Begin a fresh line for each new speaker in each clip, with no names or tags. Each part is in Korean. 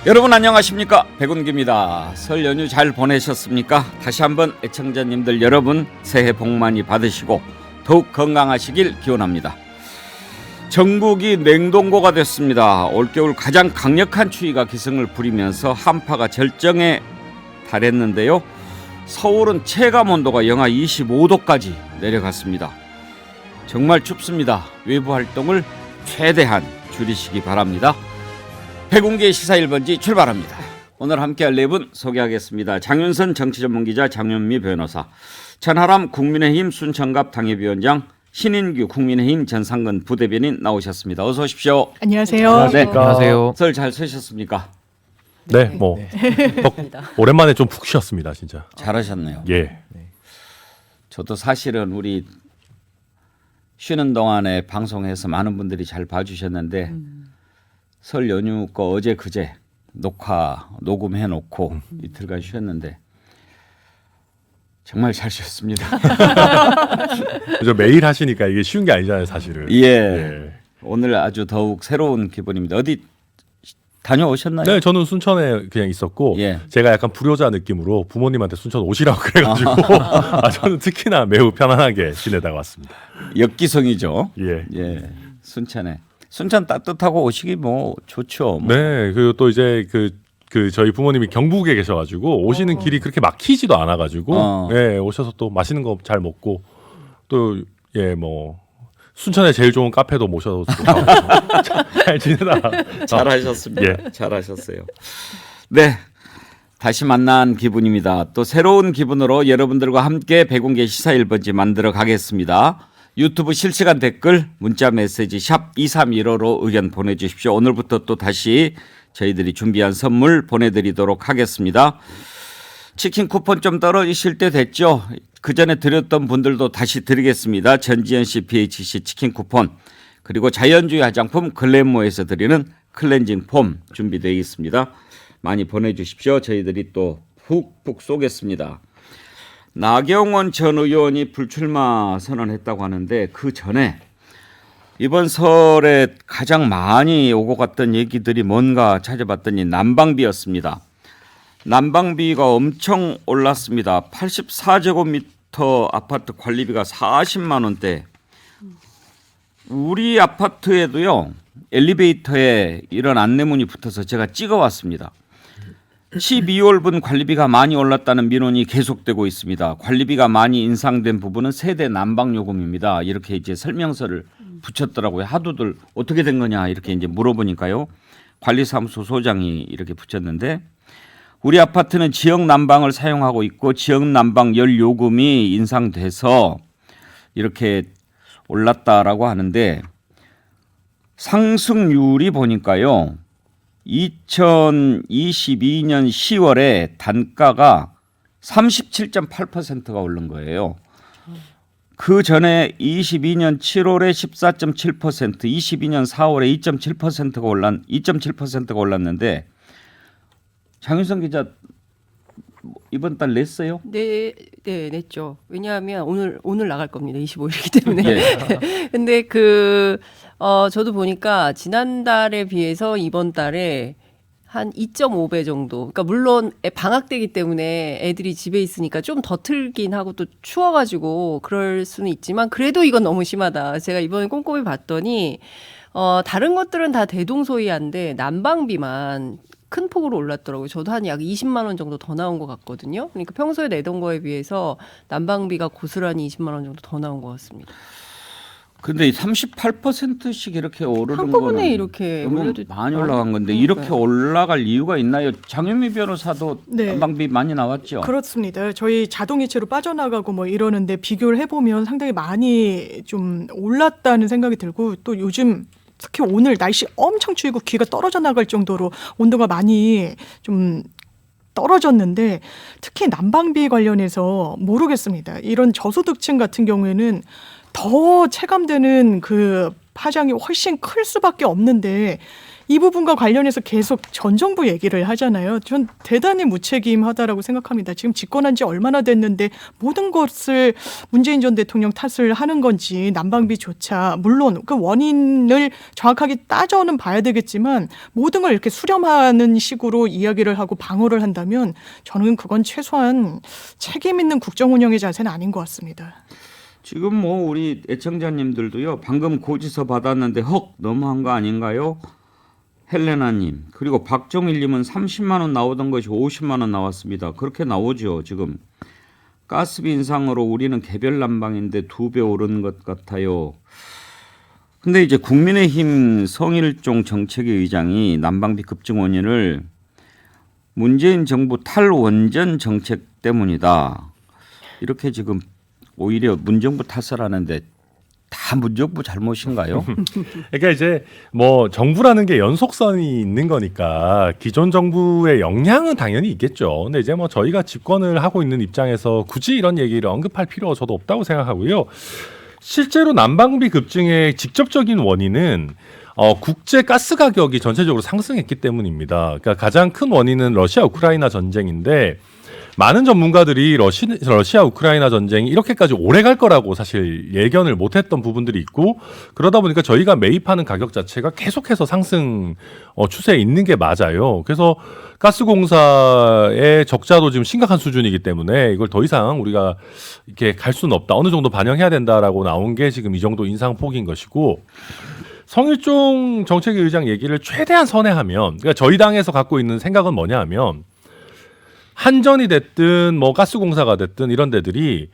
여러분 안녕하십니까, 백운기입니다. 설 연휴 잘 보내셨습니까? 다시 한번 애청자님들 여러분 새해 복 많이 받으시고 더욱 건강하시길 기원합니다. 전국이 냉동고가 됐습니다. 올겨울 가장 강력한 추위가 기승을 부리면서 한파가 절정에 달했는데요. 서울은 체감온도가 영하 25도까지 내려갔습니다. 정말 춥습니다. 외부 활동을 최대한 줄이시기 바랍니다. 백운기의 시사 1번지 출발합니다. 오늘 함께할 네 분 소개하겠습니다. 장윤선 정치전문기자, 장윤미 변호사, 천하람 국민의힘 순천갑 당협위원장, 신인규 국민의힘 전상근 부대변인 나오셨습니다. 어서 오십시오.
안녕하세요.
네.
안녕하세요.
설 잘 쓰셨습니까?
네, 뭐 오랜만에 좀 푹 쉬었습니다, 진짜.
잘하셨네요.
예.
저도 사실은 우리 쉬는 동안에 방송해서 많은 분들이 잘 봐주셨는데 설 연휴 거 어제 그제 녹음해놓고 이틀간 쉬었는데 정말 잘 쉬었습니다.
그죠, 매일 하시니까 이게 쉬운 게 아니잖아요, 사실은.
예. 오늘 아주 더욱 새로운 기분입니다. 어디 다녀오셨나요?
네, 저는 순천에 그냥 있었고
예.
제가 약간 불효자 느낌으로 부모님한테 순천 오시라고 그래가지고 저는 특히나 매우 편안하게 지내다가 왔습니다.
역기성이죠.
예.
예. 순천 따뜻하고 오시기 뭐 좋죠. 뭐.
네, 그리고 또 이제 그 저희 부모님이 경북에 계셔가지고 오시는 길이 그렇게 막히지도 않아가지고 예, 오셔서 또 맛있는 거 잘 먹고 또 예, 뭐 순천에 제일 좋은 카페도 모셔서 잘 지내다.
잘하셨습니다.
예.
잘하셨어요. 네, 다시 만난 기분입니다. 또 새로운 기분으로 여러분들과 함께 백운기 시사 1번지 만들어 가겠습니다. 유튜브 실시간 댓글, 문자 메시지 샵 2315로 의견 보내주십시오. 오늘부터 또 다시 저희들이 준비한 선물 보내드리도록 하겠습니다. 치킨 쿠폰 좀 떨어지실 때 됐죠? 그 전에 드렸던 분들도 다시 드리겠습니다. 전지현 씨 BHC 치킨 쿠폰, 그리고 자연주의 화장품 글램모에서 드리는 클렌징 폼 준비되어 있습니다. 많이 보내주십시오. 저희들이 또 훅훅 쏘겠습니다. 나경원 전 의원이 불출마 선언했다고 하는데 그 전에 이번 설에 가장 많이 오고 갔던 얘기들이 뭔가 찾아봤더니 난방비였습니다. 난방비가 엄청 올랐습니다. 84제곱미터 아파트 관리비가 40만 원대. 우리 아파트에도요, 엘리베이터에 이런 안내문이 붙어서 제가 찍어왔습니다. 12월분 관리비가 많이 올랐다는 민원이 계속되고 있습니다. 관리비가 많이 인상된 부분은 세대 난방요금입니다. 이렇게 이제 설명서를 붙였더라고요. 하도들 어떻게 된 거냐 이렇게 이제 물어보니까요, 관리사무소 소장이 이렇게 붙였는데, 우리 아파트는 지역 난방을 사용하고 있고 지역 난방 열 요금이 인상돼서 이렇게 올랐다라고 하는데, 상승률이 보니까요, 2022년 10월에 단가가 37.8%가 오른 거예요. 그 전에 22년 7월에 14.7%, 22년 4월에 2.7%가 올랐는데, 장윤선 기자 이번 달 냈어요?
네, 냈죠. 왜냐하면 오늘 나갈 겁니다. 25일이기 때문에.
예.
근데 저도 보니까 지난달에 비해서 이번 달에 한 2.5배 정도. 그러니까 물론 방학 때기 때문에 애들이 집에 있으니까 좀 더 틀긴 하고 또 추워가지고 그럴 수는 있지만 그래도 이건 너무 심하다. 제가 이번에 꼼꼼히 봤더니 다른 것들은 다 대동소이한데 난방비만 큰 폭으로 올랐더라고요. 저도 한 약 20만 원 정도 더 나온 것 같거든요. 그러니까 평소에 내던 거에 비해서 난방비가 고스란히 20만 원 정도 더 나온 것 같습니다.
근데 38%씩 이렇게 오르는
한꺼번에
거는
이렇게
너무
올려도
많이 올라간 건데 이렇게 올라갈 이유가 있나요? 장윤미 변호사도
네.
난방비 많이 나왔죠?
그렇습니다. 저희 자동이체로 빠져나가고 뭐 이러는데 비교를 해보면 상당히 많이 좀 올랐다는 생각이 들고, 또 요즘 특히 오늘 날씨 엄청 추위고 귀가 떨어져 나갈 정도로 온도가 많이 좀 떨어졌는데, 특히 난방비 관련해서 모르겠습니다. 이런 저소득층 같은 경우에는 더 체감되는 그 파장이 훨씬 클 수밖에 없는데 이 부분과 관련해서 계속 전 정부 얘기를 하잖아요. 전 대단히 무책임하다라고 생각합니다. 지금 집권한 지 얼마나 됐는데 모든 것을 문재인 전 대통령 탓을 하는 건지 난방비조차 물론 그 원인을 정확하게 따져는 봐야 되겠지만 모든 걸 이렇게 수렴하는 식으로 이야기를 하고 방어를 한다면 저는 그건 최소한 책임 있는 국정 운영의 자세는 아닌 것 같습니다.
지금 뭐 우리 애청자님들도요. 방금 고지서 받았는데 헉 너무한 거 아닌가요? 헬레나님 그리고 박종일님은 30만 원 나오던 것이 50만 원 나왔습니다. 그렇게 나오죠. 지금 가스비 인상으로 우리는 개별 난방인데 2배 오른 것 같아요. 근데 이제 국민의힘 성일종 정책위 의장이 난방비 급증 원인을 문재인 정부 탈원전 정책 때문이다. 이렇게 지금 오히려 문정부 탓을 하는데 다 문정부 잘못인가요?
그러니까 이제 뭐 정부라는 게 연속선이 있는 거니까 기존 정부의 영향은 당연히 있겠죠. 근데 이제 뭐 저희가 집권을 하고 있는 입장에서 굳이 이런 얘기를 언급할 필요가 저도 없다고 생각하고요. 실제로 난방비 급증의 직접적인 원인은 국제 가스 가격이 전체적으로 상승했기 때문입니다. 그러니까 가장 큰 원인은 러시아 우크라이나 전쟁인데 많은 전문가들이 러시아 우크라이나 전쟁이 이렇게까지 오래 갈 거라고 사실 예견을 못했던 부분들이 있고 그러다 보니까 저희가 매입하는 가격 자체가 계속해서 상승 추세에 있는 게 맞아요. 그래서 가스공사의 적자도 지금 심각한 수준이기 때문에 이걸 더 이상 우리가 이렇게 갈 수는 없다. 어느 정도 반영해야 된다라고 나온 게 지금 이 정도 인상폭인 것이고 성일종 정책위 의장 얘기를 최대한 선회하면 그러니까 저희 당에서 갖고 있는 생각은 뭐냐 하면 한전이 됐든 뭐 가스공사가 됐든 이런 데들이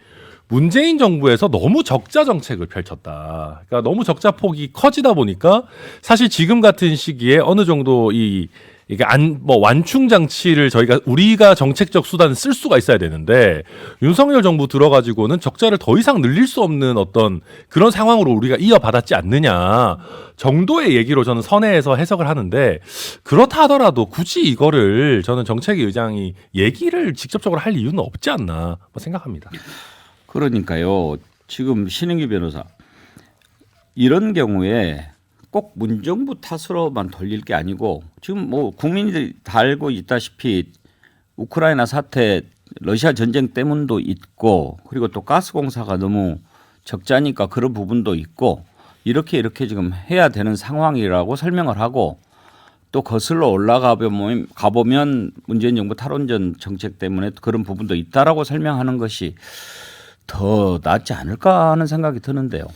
문재인 정부에서 너무 적자 정책을 펼쳤다. 그러니까 너무 적자 폭이 커지다 보니까 사실 지금 같은 시기에 어느 정도 이게 완충 장치를 우리가 정책적 수단을 쓸 수가 있어야 되는데 윤석열 정부 들어가지고는 적자를 더 이상 늘릴 수 없는 어떤 그런 상황으로 우리가 이어받았지 않느냐 정도의 얘기로 저는 선회해서 해석을 하는데 그렇다 하더라도 굳이 이거를 저는 정책위 의장이 얘기를 직접적으로 할 이유는 없지 않나 생각합니다.
그러니까요. 지금 신인규 변호사 이런 경우에 꼭 문정부 탓으로만 돌릴 게 아니고 지금 뭐 국민들이 다 알고 있다시피 우크라이나 사태, 러시아 전쟁 때문도 있고 그리고 또 가스공사가 너무 적자니까 그런 부분도 있고 이렇게 지금 해야 되는 상황이라고 설명을 하고 또 거슬러 올라가 보면 문재인 정부 탈원전 정책 때문에 그런 부분도 있다라고 설명하는 것이 더 낫지 않을까 하는 생각이 드는데요.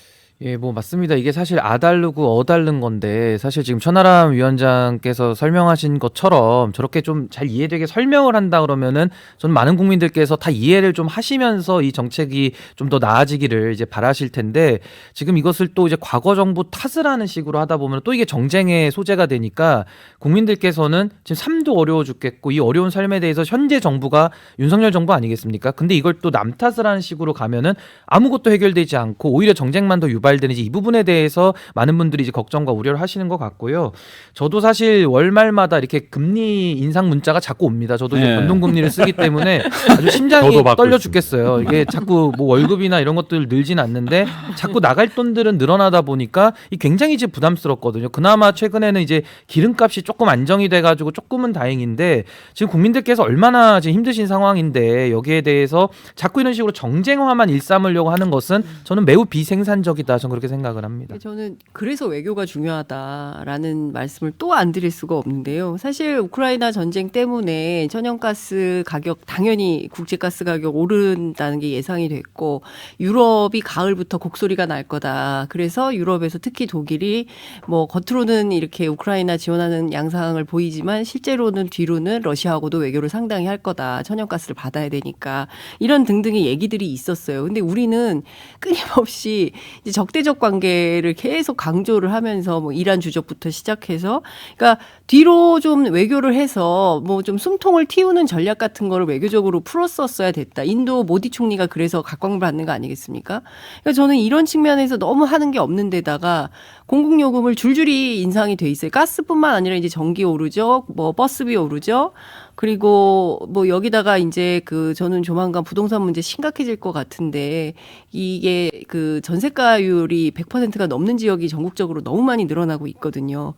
예, 뭐 맞습니다. 이게 사실 아다르고 어다른 건데 사실 지금 천하람 위원장께서 설명하신 것처럼 저렇게 좀 잘 이해되게 설명을 한다 그러면은 저는 많은 국민들께서 다 이해를 좀 하시면서 이 정책이 좀 더 나아지기를 이제 바라실 텐데 지금 이것을 또 이제 과거 정부 탓을 하는 식으로 하다 보면 또 이게 정쟁의 소재가 되니까 국민들께서는 지금 삶도 어려워 죽겠고 이 어려운 삶에 대해서 현재 정부가 윤석열 정부 아니겠습니까? 근데 이걸 또 남 탓을 하는 식으로 가면은 아무것도 해결되지 않고 오히려 정쟁만 더 유발되는지 이 부분에 대해서 많은 분들이 이제 걱정과 우려를 하시는 것 같고요. 저도 사실 월말마다 이렇게 금리 인상 문자가 자꾸 옵니다. 저도 이제 변동금리를 쓰기 때문에 아주 심장이 떨려 죽겠어요. 이게 자꾸 뭐 월급이나 이런 것들 늘진 않는데 자꾸 나갈 돈들은 늘어나다 보니까 이 굉장히 이제 부담스럽거든요. 그나마 최근에는 이제 기름값이 조금 안정이 돼가지고 조금은 다행인데 지금 국민들께서 얼마나 지금 힘드신 상황인데 여기에 대해서 자꾸 이런 식으로 정쟁화만 일삼으려고 하는 것은 저는 매우 비생산적이다. 저는 그렇게 생각을 합니다.
저는 그래서 외교가 중요하다라는 말씀을 또 안 드릴 수가 없는데요. 사실 우크라이나 전쟁 때문에 천연가스 가격 당연히 국제가스 가격 오른다는 게 예상이 됐고 유럽이 가을부터 곡소리가 날 거다. 그래서 유럽에서 특히 독일이 뭐 겉으로는 이렇게 우크라이나 지원하는 양상을 보이지만 실제로는 뒤로는 러시아하고도 외교를 상당히 할 거다. 천연가스를 받아야 되니까 이런 등등의 얘기들이 있었어요. 근데 우리는 끊임없이 이제 적대적 관계를 계속 강조를 하면서 뭐 이란 주적부터 시작해서 그러니까 뒤로 좀 외교를 해서 뭐 좀 숨통을 틔우는 전략 같은 거를 외교적으로 풀었었어야 됐다. 인도 모디 총리가 그래서 각광을 받는 거 아니겠습니까? 그러니까 저는 이런 측면에서 너무 하는 게 없는 데다가 공공요금을 줄줄이 인상이 돼 있어요. 가스뿐만 아니라 이제 전기 오르죠. 뭐 버스비 오르죠. 그리고 뭐 여기다가 이제 그 저는 조만간 부동산 문제 심각해질 것 같은데 이게 그 전세가율이 100%가 넘는 지역이 전국적으로 너무 많이 늘어나고 있거든요.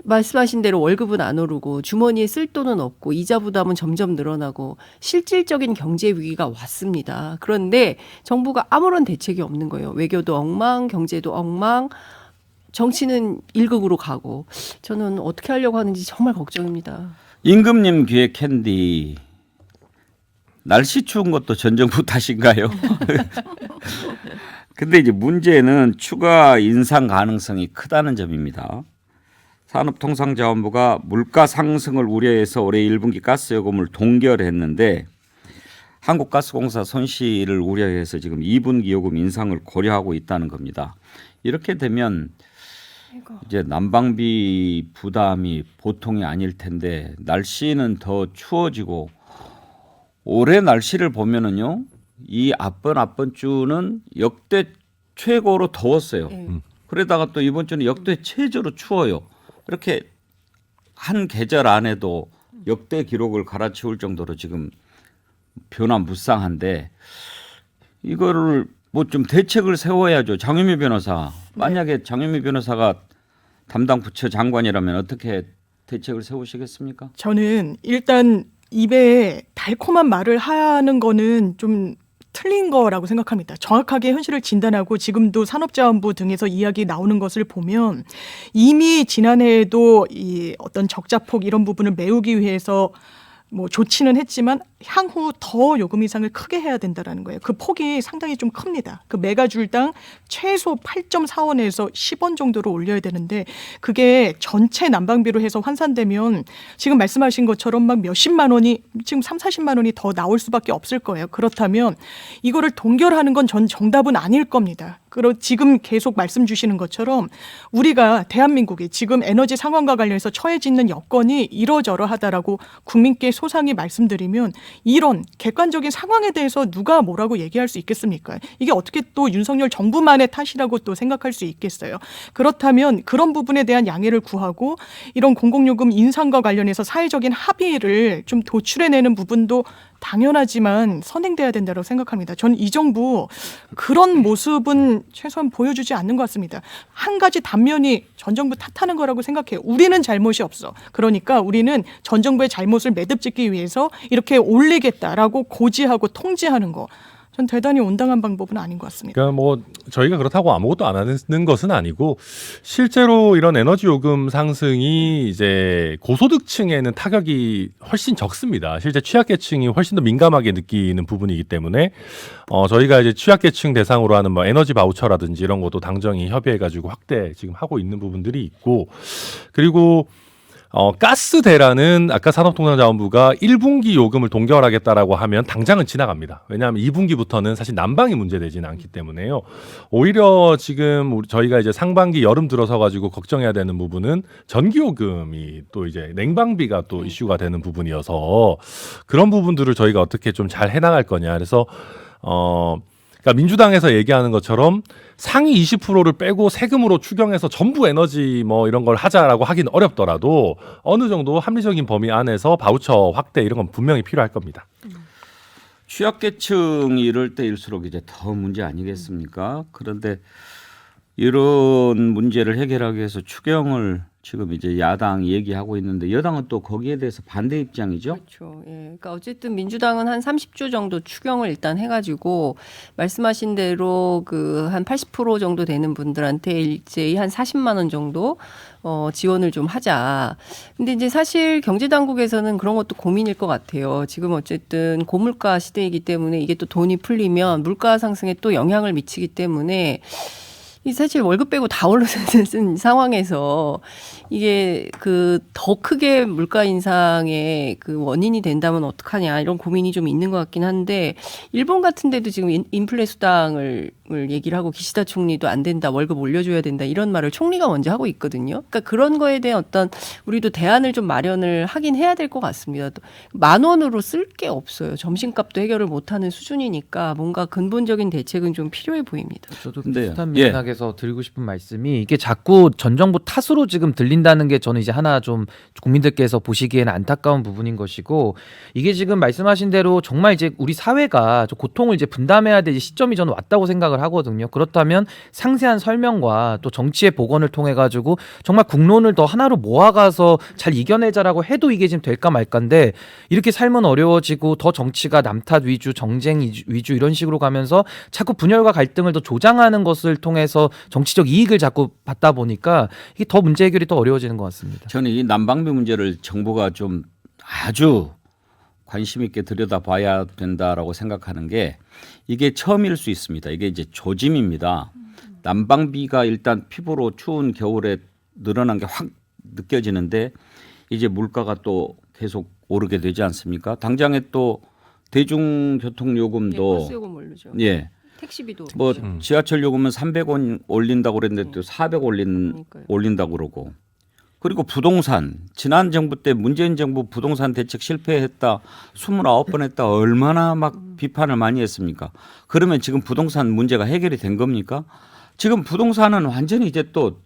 말씀하신 대로 월급은 안 오르고 주머니에 쓸 돈은 없고 이자 부담은 점점 늘어나고 실질적인 경제 위기가 왔습니다. 그런데 정부가 아무런 대책이 없는 거예요. 외교도 엉망, 경제도 엉망, 정치는 일극으로 가고 저는 어떻게 하려고 하는지 정말 걱정입니다.
임금님 귀에 캔디. 날씨 추운 것도 전 정부 탓인가요? 근데 이제 문제는 추가 인상 가능성이 크다는 점입니다. 산업통상자원부가 물가 상승을 우려해서 올해 1분기 가스요금을 동결했는데 한국가스공사 손실을 우려해서 지금 2분기 요금 인상을 고려하고 있다는 겁니다. 이렇게 되면 이제 난방비 부담이 보통이 아닐 텐데 날씨는 더 추워지고 올해 날씨를 보면은요 이 앞번 주는 역대 최고로 더웠어요. 그러다가 또 이번 주는 역대 최저로 추워요. 이렇게 한 계절 안에도 역대 기록을 갈아치울 정도로 지금 변화무쌍한데 이거를 뭐 좀 대책을 세워야죠. 장유미 변호사. 만약에 장유미 변호사가 담당 부처 장관이라면 어떻게 대책을 세우시겠습니까?
저는 일단 입에 달콤한 말을 하는 거는 좀 틀린 거라고 생각합니다. 정확하게 현실을 진단하고 지금도 산업자원부 등에서 이야기 나오는 것을 보면 이미 지난해에도 이 어떤 적자폭 이런 부분을 메우기 위해서 뭐 좋지는 했지만 향후 더 요금 인상을 크게 해야 된다라는 거예요. 그 폭이 상당히 좀 큽니다. 그 메가줄당 최소 8.4원에서 10원 정도로 올려야 되는데 그게 전체 난방비로 해서 환산되면 지금 말씀하신 것처럼 막 몇십만 원이 지금 3, 40만 원이 더 나올 수밖에 없을 거예요. 그렇다면 이거를 동결하는 건 전 정답은 아닐 겁니다. 지금 계속 말씀 주시는 것처럼 우리가 대한민국이 지금 에너지 상황과 관련해서 처해져 있는 여건이 이러저러하다라고 국민께 소상히 말씀드리면 이런 객관적인 상황에 대해서 누가 뭐라고 얘기할 수 있겠습니까? 이게 어떻게 또 윤석열 정부만의 탓이라고 또 생각할 수 있겠어요? 그렇다면 그런 부분에 대한 양해를 구하고 이런 공공요금 인상과 관련해서 사회적인 합의를 좀 도출해내는 부분도 당연하지만 선행돼야 된다고 생각합니다. 저는 이 정부 그런 모습은 최소한 보여주지 않는 것 같습니다. 한 가지 단면이 전 정부 탓하는 거라고 생각해요. 우리는 잘못이 없어. 그러니까 우리는 전 정부의 잘못을 매듭짓기 위해서 이렇게 올리겠다라고 고지하고 통지하는 거. 전 대단히 온당한 방법은 아닌 것 같습니다.
그러니까 뭐 저희가 그렇다고 아무것도 안 하는 것은 아니고 실제로 이런 에너지 요금 상승이 이제 고소득층에는 타격이 훨씬 적습니다. 실제 취약계층이 훨씬 더 민감하게 느끼는 부분이기 때문에 저희가 이제 취약계층 대상으로 하는 뭐 에너지 바우처라든지 이런 것도 당정이 협의해가지고 확대 지금 하고 있는 부분들이 있고 그리고 가스 대란은 아까 산업통상자원부가 1분기 요금을 동결하겠다라고 하면 당장은 지나갑니다. 왜냐하면 2분기부터는 사실 난방이 문제되지는 않기 때문에요. 오히려 지금 저희가 이제 상반기 여름 들어서 가지고 걱정해야 되는 부분은 전기요금이 또 이제 냉방비가 또 이슈가 되는 부분이어서 그런 부분들을 저희가 어떻게 좀 잘 해나갈 거냐. 그래서 그러니까 민주당에서 얘기하는 것처럼 상위 20%를 빼고 세금으로 추경해서 전부 에너지 뭐 이런 걸 하자라고 하긴 어렵더라도 어느 정도 합리적인 범위 안에서 바우처 확대 이런 건 분명히 필요할 겁니다.
취약계층이 이럴 때일수록 이제 더 문제 아니겠습니까? 그런데 이런 문제를 해결하기 위해서 추경을 지금 이제 야당이 얘기하고 있는데 여당은 또 거기에 대해서 반대 입장이죠.
그렇죠. 예. 그러니까 어쨌든 민주당은 한 30조 정도 추경을 일단 해가지고 말씀하신 대로 그 한 80% 정도 되는 분들한테 일제히 한 40만 원 정도 지원을 좀 하자. 근데 이제 사실 경제당국에서는 그런 것도 고민일 것 같아요. 지금 어쨌든 고물가 시대이기 때문에 이게 또 돈이 풀리면 물가 상승에 또 영향을 미치기 때문에 이 사실 월급 빼고 다 오르는 상황에서 이게 그 더 크게 물가 인상의 그 원인이 된다면 어떡하냐 이런 고민이 좀 있는 것 같긴 한데 일본 같은 데도 지금 인플레 수당을 얘기를 하고 기시다 총리도 안 된다, 월급 올려줘야 된다 이런 말을 총리가 먼저 하고 있거든요. 그러니까 그런 거에 대한 어떤 우리도 대안을 좀 마련을 하긴 해야 될 것 같습니다. 또 10,000원으로 쓸 게 없어요. 점심값도 해결을 못하는 수준이니까 뭔가 근본적인 대책은 좀 필요해 보입니다.
저도
근데요.
비슷한
예.
맥락에서 드리고 싶은 말씀이 이게 자꾸 전 정부 탓으로 지금 들린다는 게 저는 이제 하나 좀 국민들께서 보시기에는 안타까운 부분인 것이고 이게 지금 말씀하신 대로 정말 이제 우리 사회가 좀 고통을 이제 분담해야 될 시점이 저는 왔다고 생각을 하거든요. 그렇다면 상세한 설명과 또 정치의 복원을 통해 가지고 정말 국론을 더 하나로 모아가서 잘 이겨내자라고 해도 이게 지금 될까 말까인데 이렇게 삶은 어려워지고 더 정치가 남탓 위주, 정쟁 위주 이런 식으로 가면서 자꾸 분열과 갈등을 더 조장하는 것을 통해서 정치적 이익을 자꾸 받다 보니까 이게 더 문제 해결이 더 어려워지는 것 같습니다.
저는 이 난방비 문제를 정부가 좀 아주 관심 있게 들여다봐야 된다라고 생각하는 게 이게 처음일 수 있습니다. 이게 이제 조짐입니다. 난방비가 일단 피부로 추운 겨울에 늘어난 게 확 느껴지는데 이제 물가가 또 계속 오르게 되지 않습니까? 당장에 또 대중교통
네,
요금도
버스 요금 오르죠.
예.
택시비도
뭐
오르죠.
지하철 요금은 300원 올린다고 그랬는데 또 400
그러니까요.
올린다고 그러고 그리고 부동산 지난 정부 때 문재인 정부 부동산 대책 실패했다 29번 했다 얼마나 막 비판을 많이 했습니까? 그러면 지금 부동산 문제가 해결이 된 겁니까? 지금 부동산은 완전히 이제 또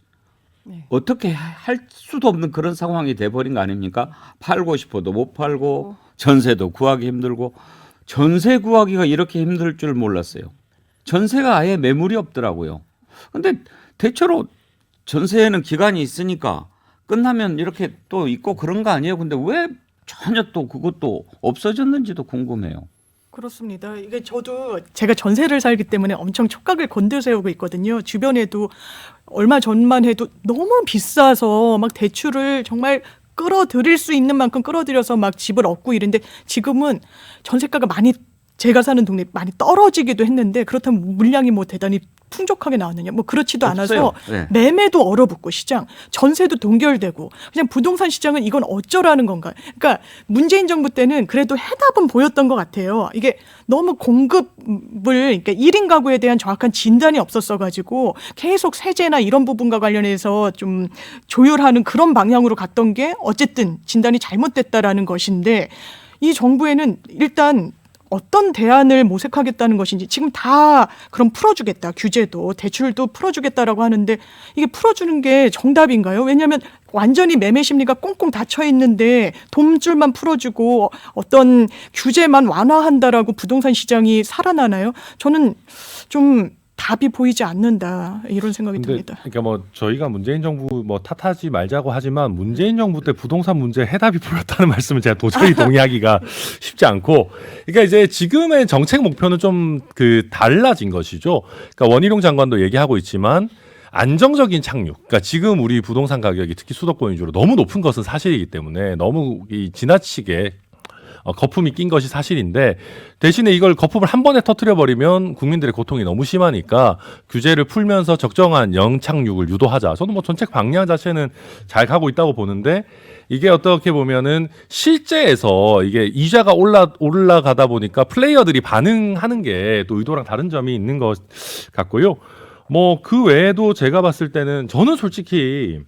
네.
어떻게 할 수도 없는 그런 상황이 돼버린 거 아닙니까? 팔고 싶어도 못 팔고 전세도 구하기 힘들고 전세 구하기가 이렇게 힘들 줄 몰랐어요. 전세가 아예 매물이 없더라고요. 근데 대체로 전세에는 기간이 있으니까 끝나면 이렇게 또 있고 그런 거 아니에요. 근데 왜 전혀 또 그것도 없어졌는지도 궁금해요.
그렇습니다. 이게 저도 제가 전세를 살기 때문에 엄청 촉각을 곤두세우고 있거든요. 주변에도 얼마 전만 해도 너무 비싸서 막 대출을 정말 끌어들일 수 있는 만큼 끌어들여서 막 집을 얻고 이런데 지금은 전세가가 많이 제가 사는 동네 많이 떨어지기도 했는데 그렇다면 물량이 뭐 대단히 풍족하게 나왔느냐 뭐 그렇지도
없어요.
않아서
네.
매매도 얼어붙고 시장 전세도 동결되고 그냥 부동산 시장은 이건 어쩌라는 건가. 그러니까 문재인 정부 때는 그래도 해답은 보였던 것 같아요. 이게 너무 공급을 그러니까 1인 가구에 대한 정확한 진단이 없었어 가지고 계속 세제나 이런 부분과 관련해서 좀 조율하는 그런 방향으로 갔던 게 어쨌든 진단이 잘못됐다라는 것인데 이 정부에는 일단 어떤 대안을 모색하겠다는 것인지 지금 다 그럼 풀어주겠다. 규제도 대출도 풀어주겠다라고 하는데 이게 풀어주는 게 정답인가요? 왜냐하면 완전히 매매 심리가 꽁꽁 닫혀 있는데 돈줄만 풀어주고 어떤 규제만 완화한다라고 부동산 시장이 살아나나요? 저는 좀 답이 보이지 않는다 이런 생각이 듭니다.
그러니까 뭐 저희가 문재인 정부 뭐 탓하지 말자고 하지만 문재인 정부 때 부동산 문제 해답이 보였다는 말씀을 제가 도저히 동의하기가 쉽지 않고, 그러니까 이제 지금의 정책 목표는 좀 달라진 것이죠. 그러니까 원희룡 장관도 얘기하고 있지만 안정적인 착륙. 그러니까 지금 우리 부동산 가격이 특히 수도권 위주로 너무 높은 것은 사실이기 때문에 너무 지나치게 거품이 낀 것이 사실인데 대신에 이걸 거품을 한 번에 터뜨려 버리면 국민들의 고통이 너무 심하니까 규제를 풀면서 적정한 영착륙을 유도하자. 저는 뭐 정책 방향 자체는 잘 가고 있다고 보는데 이게 어떻게 보면은 실제에서 이게 이자가 올라가다 보니까 플레이어들이 반응하는 게 또 의도랑 다른 점이 있는 것 같고요. 뭐 그 외에도 제가 봤을 때는 저는 솔직히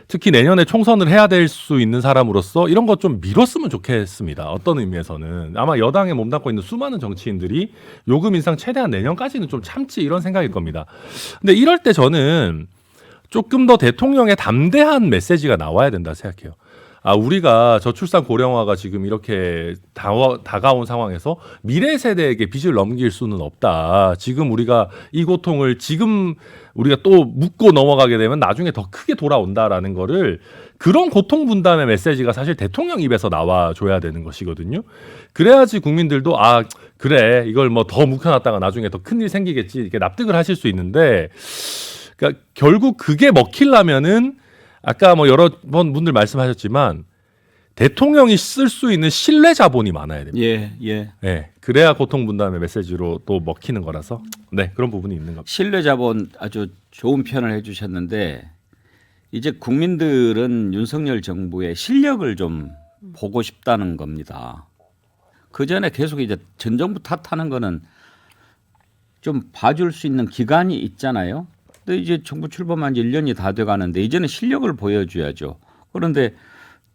특히 내년에 총선을 해야 될 수 있는 사람으로서 이런 것 좀 미뤘으면 좋겠습니다. 어떤 의미에서는 아마 여당에 몸담고 있는 수많은 정치인들이 요금 인상 최대한 내년까지는 좀 참지 이런 생각일 겁니다. 근데 이럴 때 저는 조금 더 대통령의 담대한 메시지가 나와야 된다 생각해요. 우리가 저출산 고령화가 지금 이렇게 다가온 상황에서 미래 세대에게 빚을 넘길 수는 없다. 지금 우리가 이 고통을 지금 우리가 또 묻고 넘어가게 되면 나중에 더 크게 돌아온다라는 거를, 그런 고통 분담의 메시지가 사실 대통령 입에서 나와줘야 되는 것이거든요. 그래야지 국민들도 그래 이걸 뭐 더 묵혀놨다가 나중에 더 큰일 생기겠지 이렇게 납득을 하실 수 있는데, 그러니까 결국 그게 먹히려면은 아까 뭐 여러 번 분들 말씀하셨지만 대통령이 쓸 수 있는 신뢰 자본이 많아야 됩니다.
예.
네, 그래야 고통 분담의 메시지로 또 먹히는 거라서 그런 부분이 있는 겁니다.
신뢰 자본 아주 좋은 표현을 해주셨는데 이제 국민들은 윤석열 정부의 실력을 좀 보고 싶다는 겁니다. 그 전에 계속 이제 전 정부 탓하는 거는 좀 봐줄 수 있는 기간이 있잖아요. 근데 이제 정부 출범한 지 1년이 다 돼가는데 이제는 실력을 보여줘야죠. 그런데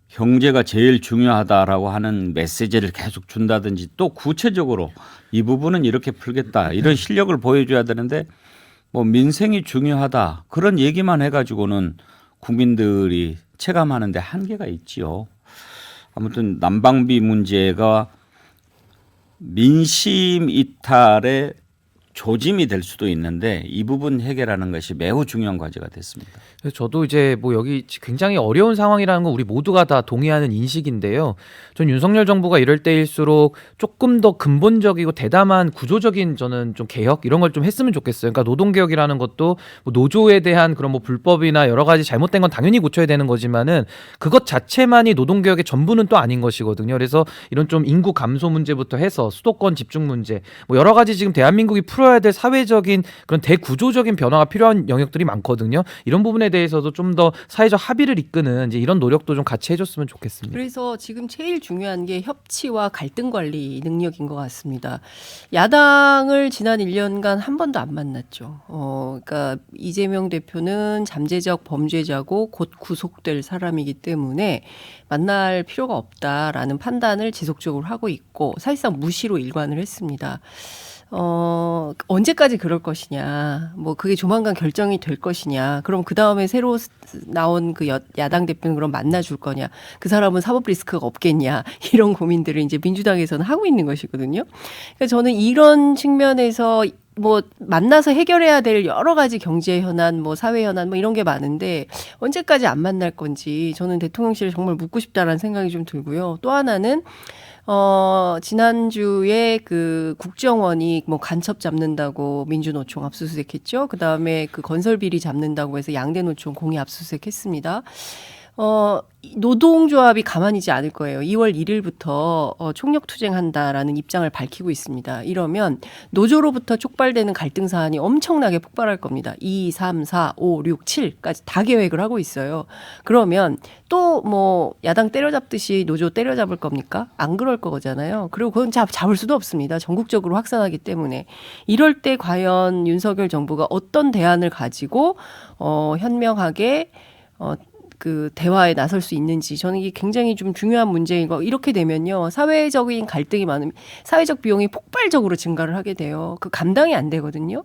경제가 제일 중요하다라고 하는 메시지를 계속 준다든지 또 구체적으로 이 부분은 이렇게 풀겠다 이런 실력을 보여줘야 되는데 뭐 민생이 중요하다 그런 얘기만 해가지고는 국민들이 체감하는데 한계가 있지요. 아무튼 난방비 문제가 민심 이탈의 조짐이 될 수도 있는데 이 부분 해결하는 것이 매우 중요한 과제가 됐습니다.
그래서 저도 이제 뭐 여기 굉장히 어려운 상황이라는 건 우리 모두가 다 동의하는 인식인데요. 전 윤석열 정부가 이럴 때일수록 조금 더 근본적이고 대담한 구조적인 저는 좀 개혁 이런 걸 좀 했으면 좋겠어요. 그러니까 노동개혁이라는 것도 뭐 노조에 대한 그런 뭐 불법이나 여러 가지 잘못된 건 당연히 고쳐야 되는 거지만은 그것 자체만이 노동개혁의 전부는 또 아닌 것이거든요. 그래서 이런 좀 인구 감소 문제부터 해서 수도권 집중 문제 뭐 여러 가지 지금 대한민국이 풀어야 될 사회적인 그런 대구조적인 변화가 필요한 영역들이 많거든요. 이런 부분에 대해서도 좀 더 사회적 합의를 이끄는 이제 이런 노력도 좀 같이 해줬으면 좋겠습니다.
그래서 지금 제일 중요한 게 협치와 갈등 관리 능력인 것 같습니다. 야당을 지난 1년간 한 번도 안 만났죠. 그러니까 이재명 대표는 잠재적 범죄자고 곧 구속될 사람이기 때문에 만날 필요가 없다라는 판단을 지속적으로 하고 있고 사실상 무시로 일관을 했습니다. 언제까지 그럴 것이냐, 뭐 그게 조만간 결정이 될 것이냐, 그럼 그 다음에 새로 나온 그 야당 대표는 그럼 만나줄 거냐, 그 사람은 사법 리스크가 없겠냐, 이런 고민들을 이제 민주당에서는 하고 있는 것이거든요. 그러니까 저는 이런 측면에서 뭐 만나서 해결해야 될 여러 가지 경제 현안, 뭐 사회 현안, 뭐 이런 게 많은데 언제까지 안 만날 건지 저는 대통령실에 정말 묻고 싶다라는 생각이 좀 들고요. 또 하나는 지난주에 그 국정원이 뭐 간첩 잡는다고 민주노총 압수수색했죠. 그 다음에 그 건설비리 잡는다고 해서 양대노총 공의 압수수색했습니다. 노동조합이 가만히 있지 않을 거예요. 2월 1일부터 총력투쟁한다라는 입장을 밝히고 있습니다. 이러면 노조로부터 촉발되는 갈등 사안이 엄청나게 폭발할 겁니다. 2, 3, 4, 5, 6, 7까지 다 계획을 하고 있어요. 그러면 또 뭐 야당 때려잡듯이 노조 때려잡을 겁니까? 안 그럴 거잖아요. 그리고 그건 잡을 수도 없습니다. 전국적으로 확산하기 때문에. 이럴 때 과연 윤석열 정부가 어떤 대안을 가지고 현명하게 그 대화에 나설 수 있는지 저는 이게 굉장히 좀 중요한 문제인 거. 이렇게 되면요 사회적인 갈등이 많으면 사회적 비용이 폭발적으로 증가를 하게 돼요. 그 감당이 안 되거든요.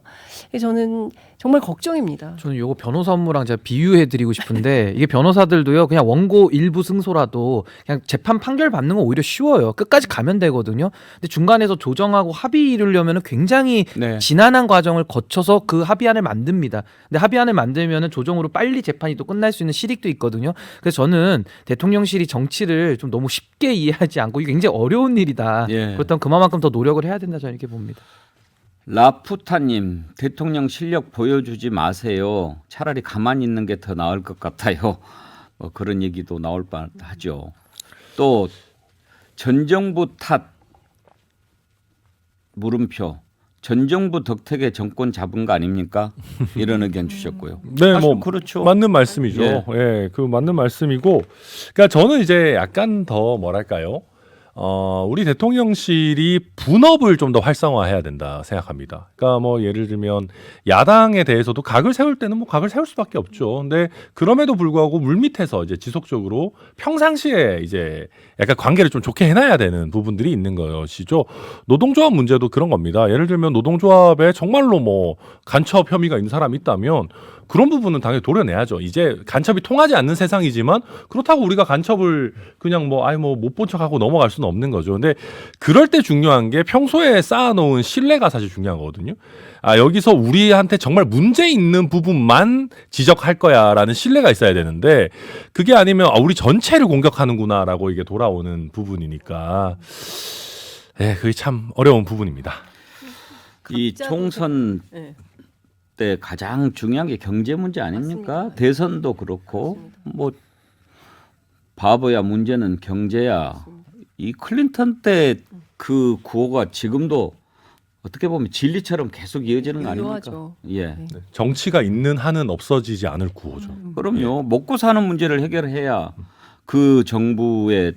그래서 저는 정말 걱정입니다.
저는 요거 변호사 업무랑 제가 비유해 드리고 싶은데 이게 변호사들도요 그냥 원고 일부 승소라도 그냥 재판 판결 받는 건 오히려 쉬워요. 끝까지 가면 되거든요. 근데 중간에서 조정하고 합의 이루려면 굉장히
네.
지난한 과정을 거쳐서 그 합의안을 만듭니다. 근데 합의안을 만들면은 조정으로 빨리 재판이 또 끝날 수 있는 실익도 있거든요. 그래서 저는 대통령실이 정치를 좀 너무 쉽게 이해하지 않고 이게 굉장히 어려운 일이다.
예.
그렇다면 그만큼 더 노력을 해야 된다 저는 이렇게 봅니다.
라푸타님 대통령 실력 보여주지 마세요. 차라리 가만히 있는 게 더 나을 것 같아요. 뭐 그런 얘기도 나올 뻔하죠. 또 전 정부 탓 물음표. 전 정부 덕택에 정권 잡은 거 아닙니까? 이런 의견 주셨고요.
네,
사실
뭐
그렇죠.
맞는 말씀이죠.
예.
예, 그 맞는 말씀이고, 그러니까 저는 이제 약간 더 뭐랄까요? 우리 대통령실이 분업을 좀 더 활성화해야 된다 생각합니다. 그러니까 뭐 예를 들면 야당에 대해서도 각을 세울 때는 뭐 각을 세울 수밖에 없죠. 근데 그럼에도 불구하고 물밑에서 이제 지속적으로 평상시에 이제 약간 관계를 좀 좋게 해놔야 되는 부분들이 있는 것이죠. 노동조합 문제도 그런 겁니다. 예를 들면 노동조합에 정말로 뭐 간첩 혐의가 있는 사람이 있다면 그런 부분은 당연히 도려내야죠. 이제 간첩이 통하지 않는 세상이지만 그렇다고 우리가 간첩을 그냥 뭐 못 본 척하고 넘어갈 수는 없는 거죠. 근데 그럴 때 중요한 게 평소에 쌓아놓은 신뢰가 사실 중요한 거거든요. 여기서 우리한테 정말 문제 있는 부분만 지적할 거야라는 신뢰가 있어야 되는데 그게 아니면 우리 전체를 공격하는구나라고 이게 돌아오는 부분이니까 그게 참 어려운 부분입니다.
이 총선
네.
때 가장 중요한 게 경제 문제 아닙니까?
맞습니다.
대선도 그렇고 뭐 바보야 문제는 경제야. 이 클린턴 때 그 구호가 지금도 어떻게 보면 진리처럼 계속 이어지는 거 아닙니까?
유효하죠.
예.
네.
정치가 있는 한은 없어지지 않을 구호죠.
그럼요. 먹고 사는 문제를 해결해야 그 정부의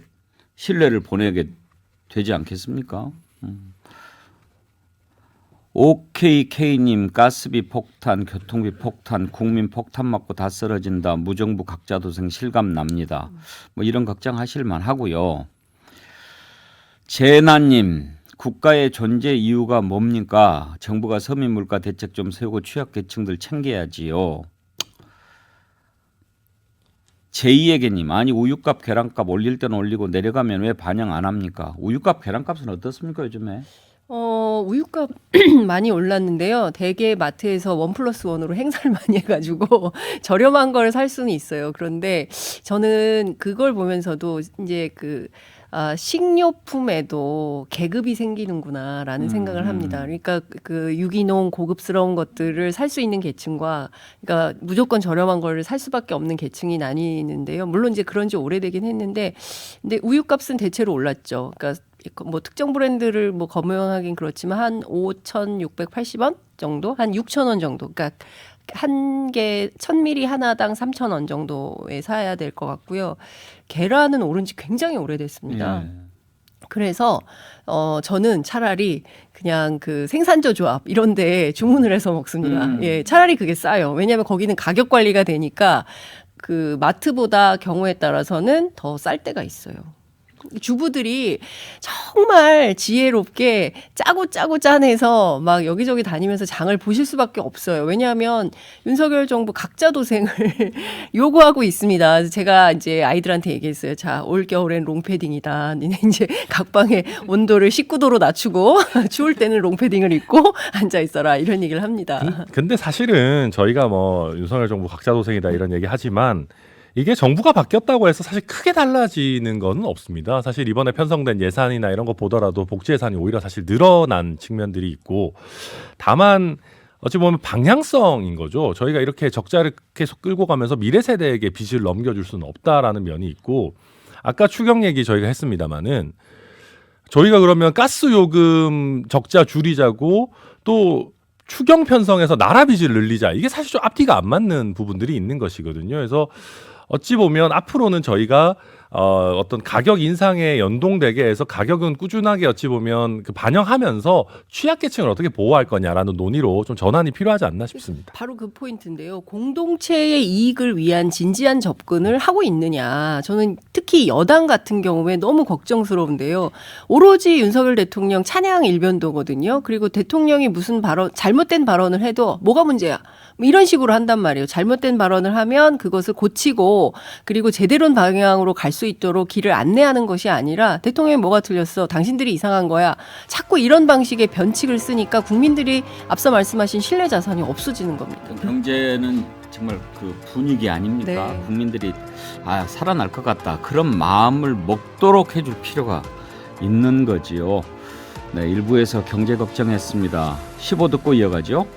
신뢰를 보내게 되지 않겠습니까? OKK님 가스비 폭탄, 교통비 폭탄, 국민 폭탄 맞고 다 쓰러진다. 무정부 각자 도생 실감 납니다. 뭐 이런 걱정하실 만하고요. 재나님 국가의 존재 이유가 뭡니까? 정부가 서민 물가 대책 좀 세우고 취약계층들 챙겨야지요. 제2에게님 아니 우유값 계란값 올릴 때는 올리고 내려가면 왜 반영 안 합니까? 우유값 계란값은 어떻습니까 요즘에?
우유값 많이 올랐는데요. 대개 마트에서 1+1으로 행사를 많이 해가지고 저렴한 걸 살 수는 있어요. 그런데 저는 그걸 보면서도 이제 식료품에도 계급이 생기는구나라는 생각을 합니다. 그러니까 그 유기농 고급스러운 것들을 살 수 있는 계층과 그러니까 무조건 저렴한 걸 살 수밖에 없는 계층이 나뉘는데요. 물론 이제 그런 지 오래되긴 했는데 근데 우유값은 대체로 올랐죠. 그러니까 뭐 특정 브랜드를 뭐 검명하긴 그렇지만 한 5,680원 정도, 한 6,000원 정도. 그러니까 한 개 1000ml 하나당 3,000원 정도에 사야 될 것 같고요. 계란은 오른 지 굉장히 오래됐습니다. 그래서 저는 차라리 그냥 그 생산자 조합 이런 데 주문을 해서 먹습니다. 예, 차라리 그게 싸요. 왜냐하면 거기는 가격 관리가 되니까 그 마트보다 경우에 따라서는 더 쌀 때가 있어요. 주부들이 정말 지혜롭게 짜고 짜내서 막 여기저기 다니면서 장을 보실 수밖에 없어요. 왜냐하면 윤석열 정부 각자 도생을 요구하고 있습니다. 그래서 제가 이제 아이들한테 얘기했어요. 자, 올 겨울엔 롱패딩이다. 니네 이제 각 방의 온도를 19도로 낮추고 추울 때는 롱패딩을 입고 앉아 있어라. 이런 얘기를 합니다.
근데 사실은 저희가 뭐 윤석열 정부 각자 도생이다 이런 얘기 하지만 이게 정부가 바뀌었다고 해서 사실 크게 달라지는 건 없습니다. 사실 이번에 편성된 예산이나 이런 거 보더라도 복지 예산이 오히려 사실 늘어난 측면들이 있고 다만 어찌 보면 방향성인 거죠. 저희가 이렇게 적자를 계속 끌고 가면서 미래 세대에게 빚을 넘겨줄 수는 없다라는 면이 있고 아까 추경 얘기 저희가 했습니다마는 저희가 그러면 가스 요금 적자 줄이자고 또 추경 편성해서 나라 빚을 늘리자 이게 사실 좀 앞뒤가 안 맞는 부분들이 있는 것이거든요. 그래서 어찌 보면 앞으로는 저희가 어떤 가격 인상에 연동되게 해서 가격은 꾸준하게 어찌 보면 반영하면서 취약계층을 어떻게 보호할 거냐라는 논의로 좀 전환이 필요하지 않나 싶습니다.
바로 그 포인트인데요. 공동체의 이익을 위한 진지한 접근을 하고 있느냐. 저는 특히 여당 같은 경우에 너무 걱정스러운데요. 오로지 윤석열 대통령 찬양 일변도거든요. 그리고 대통령이 무슨 잘못된 발언을 해도 뭐가 문제야. 뭐 이런 식으로 한단 말이에요. 잘못된 발언을 하면 그것을 고치고 그리고 제대로 방향으로 갈 수 있도록 길을 안내하는 것이 아니라 대통령이 뭐가 틀렸어? 당신들이 이상한 거야. 자꾸 이런 방식의 변칙을 쓰니까 국민들이 앞서 말씀하신 신뢰 자산이 없어지는 겁니다.
경제는 정말 그 분위기 아닙니까?
네.
국민들이 살아날 것 같다. 그런 마음을 먹도록 해줄 필요가 있는 거지요. 네, 일부에서 경제 걱정했습니다. 15 듣고 이어가죠.